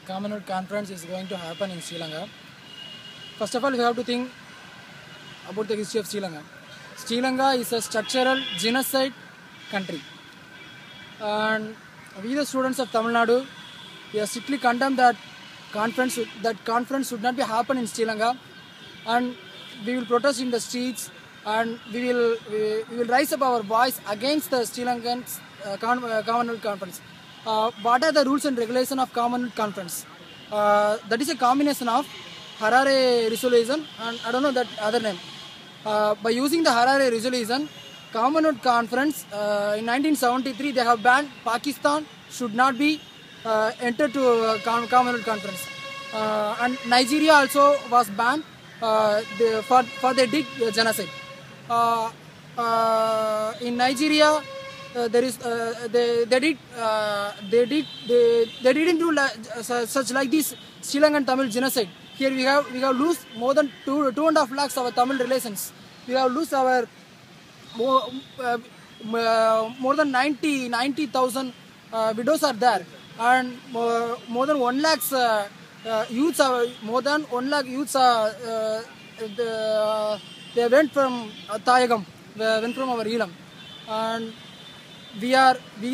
Commonwealth Conference is going to happen in Sri Lanka. First of all, we have to think about the history of Sri Lanka. Sri Lanka is a structural genocide country, and we, the students of Tamil Nadu, we are strictly condemn that conference should not be happen in Sri Lanka, and we will protest in the streets, and we will rise up our voice against the Sri Lankan Commonwealth Conference. What are the rules and regulations of Commonwealth Conference? That is a combination of Harare Resolution and I don't know that other name. By using the Harare Resolution, Commonwealth Conference in 1973 they have banned Pakistan should not be entered to Commonwealth Conference, and Nigeria also was banned for they did genocide. In Nigeria, there is they didn't do such like this Sri Lankan Tamil genocide. Here we have lose more than 2.5 lakhs of our Tamil relations. We have lose our more than 90,000 widows are there, and more than 1 lakhs youths are they went from Tayagam, went from our Elam, and we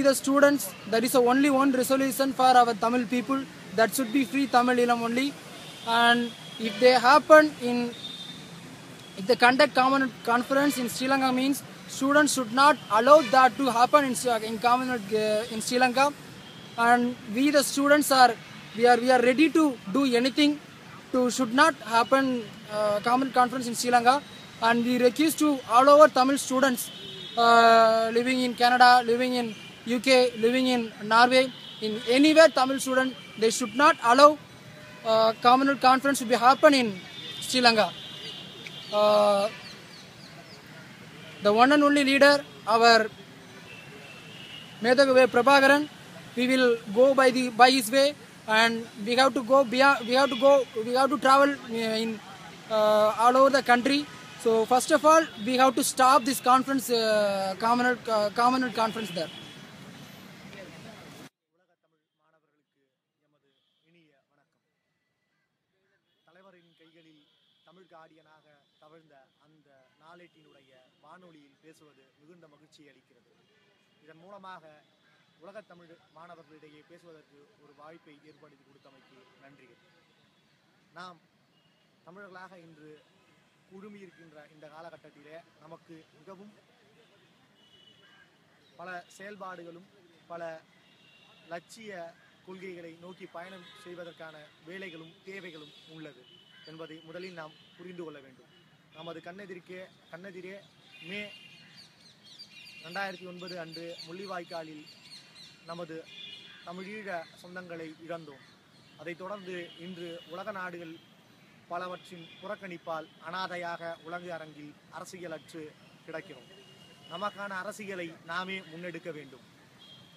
the students, there is only one resolution for our Tamil people, that should be free Tamil Elam only. And if they conduct common conference in Sri Lanka, means students should not allow that to happen in Sri Lanka. And we the students we are ready to do anything to should not happen common conference in Sri Lanka, and we request to all over Tamil students living in Canada, living in UK, living in Norway, in anywhere Tamil student, they should not allow Commonwealth Conference to be happen in Sri Lanka. The one and only leader, our Medhagave Prabhakaran, we will go by his way, and we have to go beyond. We have to travel in all over the country. So first of all, we have to stop this conference, Commonwealth Conference there. தலைவரின் கைகளில் தமிழ் காடியனாக தவழ்ந்த அந்த நாளேட்டினுடைய வானொலியில் பேசுவது மிகுந்த மகிழ்ச்சி அளிக்கிறது. இதன் மூலமாக உலகத் தமிழ் மாணவர்களிடையே பேசுவதற்கு ஒரு வாய்ப்பை ஏற்படுத்தி கொடுத்தமைக்கு நன்றிகள். நாம் தமிழர்களாக இன்று குழுமியிருக்கின்ற இந்த காலகட்டத்திலே நமக்கு மிகவும் பல செயல்பாடுகளும் பல லட்சிய கொள்கைகளை நோக்கி பயணம் செய்வதற்கான வேலைகளும் தேவைகளும் உள்ளது என்பதை முதலில் நாம் புரிந்து கொள்ள வேண்டும். நமது கண்ணெதிரே மே 2009 அன்று முள்ளிவாய்க்காலில் நமது தமிழீழ சொந்தங்களை இழந்தோம். அதைத் தொடர்ந்து இன்று உலக நாடுகள் பலவற்றின் புறக்கணிப்பால் அனாதையாக உலக அரங்கில் அரசியலற்று கிடக்கிறோம். நமக்கான அரசியலை நாமே முன்னெடுக்க வேண்டும்.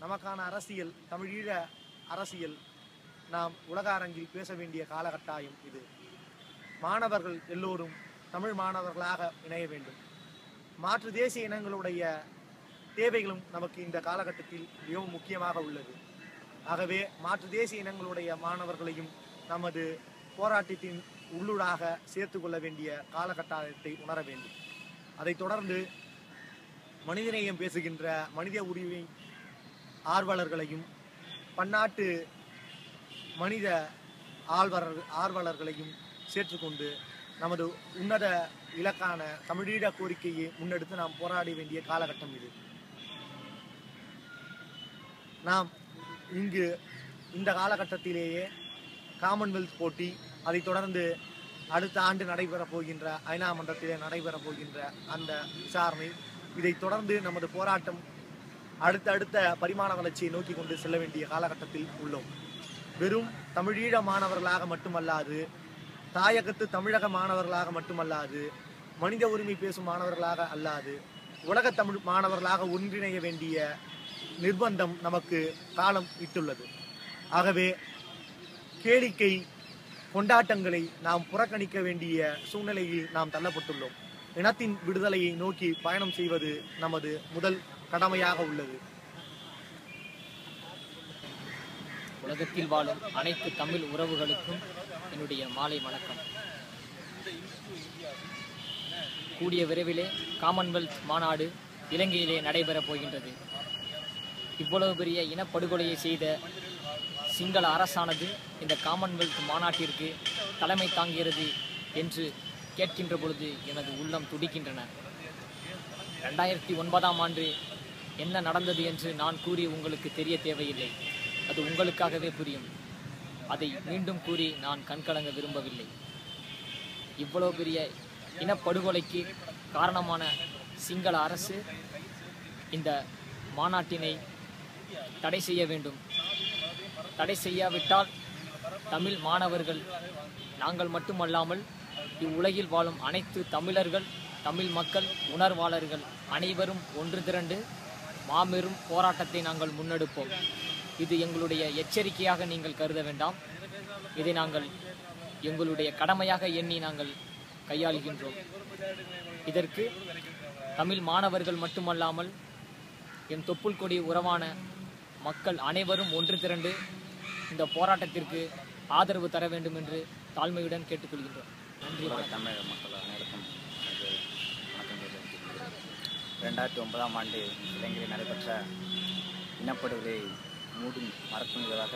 நமக்கான அரசியல், தமிழீழ அரசியல் நாம் உலக அரங்கில் பேச வேண்டிய காலகட்டாயம் இது. மாணவர்கள் எல்லோரும் தமிழ் மாணவர்களாக இணைய வேண்டும். மாற்று தேசிய இனங்களுடைய தேவைகளும் நமக்கு இந்த காலகட்டத்தில் மிகவும் முக்கியமாக உள்ளது. ஆகவே மாற்று தேசிய இனங்களுடைய மாணவர்களையும் நமது போராட்டத்தின் உள்ளூடாக சேர்த்து கொள்ள வேண்டிய காலகட்டத்தை உணர வேண்டும். அதைத் தொடர்ந்து மனிதநேயம் பேசுகின்ற மனித உரிமை ஆர்வலர்களையும் பன்னாட்டு மனித ஆர்வலர்களையும் சேர்த்துக்கொண்டு நமது உன்னத இலக்கான தமிழீழ கோரிக்கையை முன்னெடுத்து நாம் போராட வேண்டிய காலகட்டம் இது. நாம் இங்கு இந்த காலகட்டத்திலேயே காமன்வெல்த் போட்டி, அதைத் தொடர்ந்து அடுத்த ஆண்டு நடைபெறப் போகின்ற ஐநா மன்றத்திலே நடைபெறப் போகின்ற அந்த விசாரணை, இதைத் தொடர்ந்து நமது போராட்டம் அடுத்த பரிமாண வளர்ச்சியை நோக்கி கொண்டு செல்ல வேண்டிய காலகட்டத்தில் உள்ளோம். வெறும் தமிழீழ மாணவர்களாக மட்டுமல்லாது, தாயகத்து தமிழக மாணவர்களாக மட்டுமல்லாது, மனித உரிமை பேசும் மாணவர்களாக அல்லாது, உலக தமிழ் மாணவர்களாக ஒன்றிணைய வேண்டிய நிர்பந்தம் நமக்கு காலம் இட்டுள்ளது. ஆகவே கேளிக்கை கொண்டாட்டங்களை நாம் புறக்கணிக்க வேண்டிய சூழ்நிலையில் நாம் தள்ளப்பட்டுள்ளோம். இனத்தின் விடுதலையை நோக்கி பயணம் செய்வது நமது முதல் கடமையாக உள்ளது. உலகத்தில் வாழும் அனைத்து தமிழ் உறவுகளுக்கும் என்னுடைய மாலை வணக்கம். கூடிய விரைவிலே காமன்வெல்த் மாநாடு இலங்கையிலே நடைபெறப் போகின்றது. இவ்வளவு பெரிய இனப்படுகொலையை செய்த சிங்கள அரசானது இந்த காமன்வெல்த் மாநாட்டிற்கு தலைமை தாங்குகிறது என்று கேட்கின்ற பொழுது எனது உள்ளம் துடிக்கின்றன. 2009ஆம் ஆண்டு என்ன நடந்தது என்று நான் கூறி உங்களுக்கு தெரிய தேவையில்லை, அது உங்களுக்காகவே புரியும். அதை மீண்டும் கூறி நான் கண்கலங்க விரும்பவில்லை. இவ்வளவு பெரிய இனப்படுகொலைக்கு காரணமான சிங்கள அரசு இந்த மாநாட்டினை தடை செய்ய வேண்டும். தடை செய்யாவிட்டால் தமிழ் மாணவர்கள், நாங்கள் மட்டுமல்லாமல் இவ்வுலகில் வாழும் அனைத்து தமிழர்கள், தமிழ் மக்கள், உணர்வாளர்கள் அனைவரும் ஒன்று திரண்டு மாபெரும் போராட்டத்தை நாங்கள் முன்னெடுப்போம். இது எங்களுடைய எச்சரிக்கையாக நீங்கள் கருத வேண்டாம். இதை நாங்கள் எங்களுடைய கடமையாக எண்ணி நாங்கள் கையாளுகின்றோம். இதற்கு தமிழ் மாணவர்கள் மட்டுமல்லாமல் என் தொப்புள் கொடி உறவான மக்கள் அனைவரும் ஒன்று திரண்டு இந்த போராட்டத்திற்கு ஆதரவு தர வேண்டும் என்று தாழ்மையுடன் கேட்டுக்கொள்கின்றோம். நன்றி. தமிழ் மக்கள் அனைவருக்கும் வணக்கம் தெரிவித்துக்கொள்கிறேன். 2009ஆம் ஆண்டு இலங்கையில் நடைபெற்ற இனப்படுகொலை மூடும் மறக்கும் விதமாக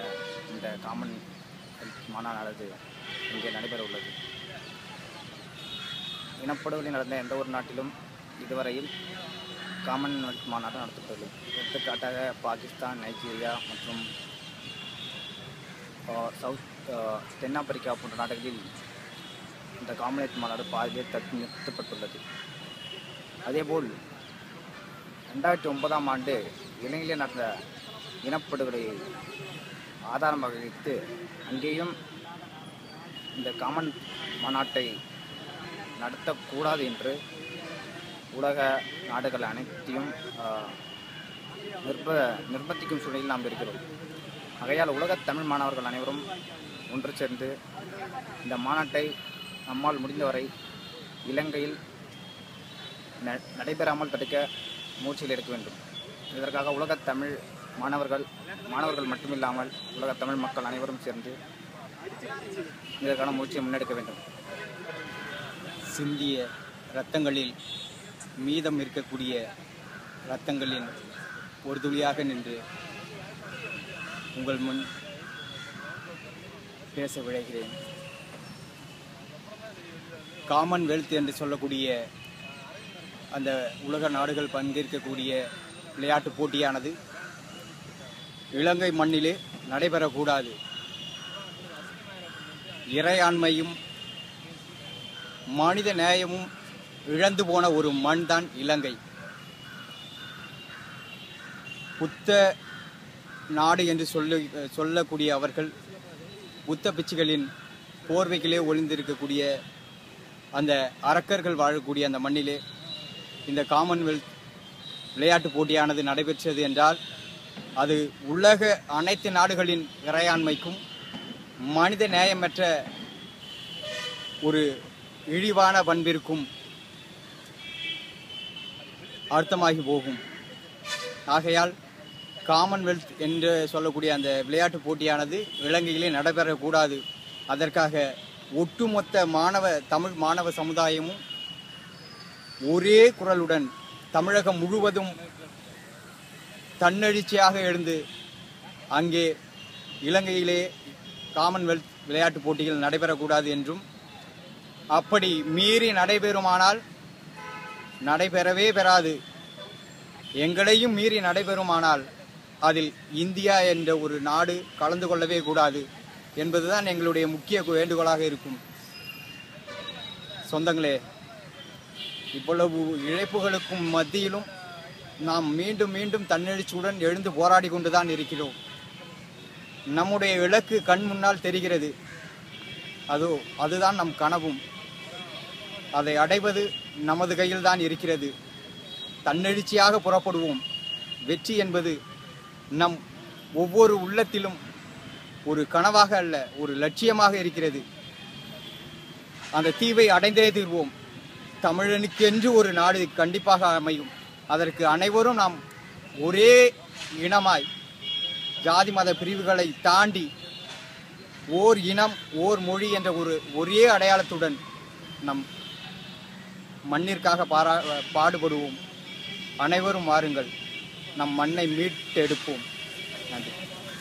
இந்த காமன்வெல்த் மாநாடு இங்கே நடைபெற உள்ளது. இனப்படுகொலை நடந்த எந்த ஒரு நாட்டிலும் இதுவரையில் காமன்வெல்த் மாநாடு நடத்தப்பட்டுள்ளது. எடுத்துக்காட்டாக பாகிஸ்தான், நைஜீரியா மற்றும் தென்னாப்பிரிக்கா போன்ற நாடுகளில் இந்த காமன்வெல்த் மாநாடு பாதியிலே தடுத்து நிறுத்தப்பட்டுள்ளது. அதேபோல் 2009ஆம் ஆண்டு இலங்கையிலே நடந்த இனப்படுகொலையை ஆதாரமாக வைத்து அங்கேயும் இந்த காமன் மாநாட்டை நடத்தக்கூடாது என்று உலக நாடுகள் அனைத்தையும் நிர்பந்திக்கும் சூழலில் நாம் இருக்கிறோம். ஆகையால் உலகத் தமிழ் மாணவர்கள் அனைவரும் ஒன்று சேர்ந்து இந்த மாநாட்டை நம்மால் முடிந்தவரை இலங்கையில் நடைபெறாமல் தடுக்க முயற்சியில் எடுக்க வேண்டும். இதற்காக உலகத் தமிழ் மாணவர்கள் மட்டுமில்லாமல் உலகத் தமிழ் மக்கள் அனைவரும் சேர்ந்து இதற்கான முயற்சியை முன்னெடுக்க வேண்டும். சிந்திய இரத்தங்களில் மீதம் இருக்கக்கூடிய இரத்தங்களின் ஒரு துளியாக நின்று உங்கள் முன் பேச விழைகிறேன். காமன்வெல்த் என்று சொல்லக்கூடிய அந்த உலக நாடுகள் பங்கேற்கக்கூடிய விளையாட்டுப் போட்டியானது இலங்கை மண்ணிலே நடைபெறக்கூடாது. இறையாண்மையும் மனித நேயமும் இழந்து போன ஒரு மண் தான் இலங்கை. புத்த நாடு என்று சொல்லக்கூடிய அவர்கள் புத்த பிச்சுகளின் போர்வைகளே ஒளிந்திருக்கக்கூடிய அந்த அரக்கர்கள் வாழக்கூடிய அந்த மண்ணிலே இந்த காமன்வெல்த் விளையாட்டுப் போட்டியானது நடைபெற்றது என்றால் அது உலக அனைத்து நாடுகளின் இறையாண்மைக்கும் மனித நேயமற்ற ஒரு இழிவான பண்பிற்கும் அர்த்தமாகி போகும். ஆகையால் காமன்வெல்த் என்று சொல்லக்கூடிய அந்த விளையாட்டுப் போட்டியானது இலங்கையிலே நடைபெறக்கூடாது. அதற்காக ஒட்டுமொத்த தமிழ் மாணவ சமுதாயமும் ஒரே குரலுடன் தமிழகம் முழுவதும் தன்னெழுச்சியாக எழுந்து அங்கே இலங்கையிலே காமன்வெல்த் விளையாட்டுப் போட்டிகள் நடைபெறக்கூடாது என்றும், அப்படி மீறி நடைபெறுமானால் நடைபெறவே பெறாது, எங்களையும் மீறி நடைபெறுமானால் அதில் இந்தியா என்ற ஒரு நாடு கலந்து கொள்ளவே கூடாது என்பதுதான் எங்களுடைய முக்கிய வேண்டுகோளாக இருக்கும். சொந்தங்களே, இவ்வளவு இழப்புகளுக்கும் மத்தியிலும் நாம் மீண்டும் மீண்டும் தன்னெழுச்சியுடன் எழுந்து போராடி கொண்டுதான் இருக்கிறோம். நம்முடைய இலக்கு கண் முன்னால் தெரிகிறது. அதுதான் நம் கனவும். அதை அடைவது நமது கையில் தான் இருக்கிறது. தன்னெழுச்சியாக புறப்படுவோம். வெற்றி என்பது நம் ஒவ்வொரு உள்ளத்திலும் ஒரு கனவாக அல்ல, ஒரு லட்சியமாக இருக்கிறது. அந்த தீவை அடைந்தே தீர்வோம். தமிழனுக்கென்று ஒரு நாடு கண்டிப்பாக அமையும். அதற்கு அனைவரும் நாம் ஒரே இனமாய் ஜாதி மத பிரிவுகளை தாண்டி ஓர் இனம் ஓர் மொழி என்ற ஒரே அடையாளத்துடன் நம் மண்ணிற்காக பாடுபடுவோம். அனைவரும் வாருங்கள், நம் மண்ணை மீட்டெடுப்போம். நன்றி.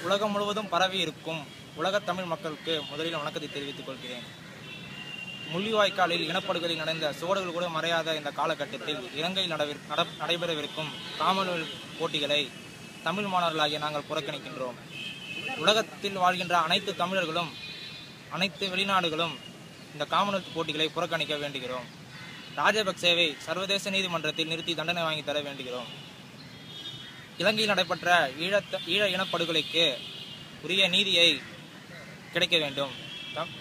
உலகம் முழுவதும் பரவி இருக்கும் உலகத் தமிழ் மக்களுக்கு முதலில் வணக்கத்தை தெரிவித்துக் கொள்கிறேன். முள்ளிவாய்க்காலில் இனப்படுகொலை நடந்த சோடுகள் கூட மறையாத இந்த காலகட்டத்தில் இலங்கையில் நடைபெறவிருக்கும் காமன்வெல்த் போட்டிகளை தமிழ் மாணவர்களாகிய நாங்கள் புறக்கணிக்கின்றோம். உலகத்தில் வாழ்கின்ற அனைத்து தமிழர்களும் அனைத்து வெளிநாடுகளும் இந்த காமன்வெல்த் போட்டிகளை புறக்கணிக்க வேண்டுகிறோம். ராஜபக்சேவை சர்வதேச நீதிமன்றத்தில் நிறுத்தி தண்டனை வாங்கி தர வேண்டுகிறோம். இலங்கையில் நடைபெற்ற ஈழ இனப்படுகொலைக்கு உரிய நீதியை கிடைக்க வேண்டும்.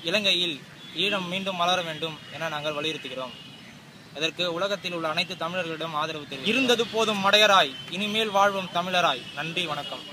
இலங்கையில் ஈழம் மீண்டும் மலர வேண்டும் என நாங்கள் வலியுறுத்துகிறோம். இதற்கு உலகத்தில் உள்ள அனைத்து தமிழர்களிடம் ஆதரவு தெரிவிக்கிறோம். இருந்தது போதும் மடையராய், இனிமேல் வாழ்வும் தமிழராய். நன்றி, வணக்கம்.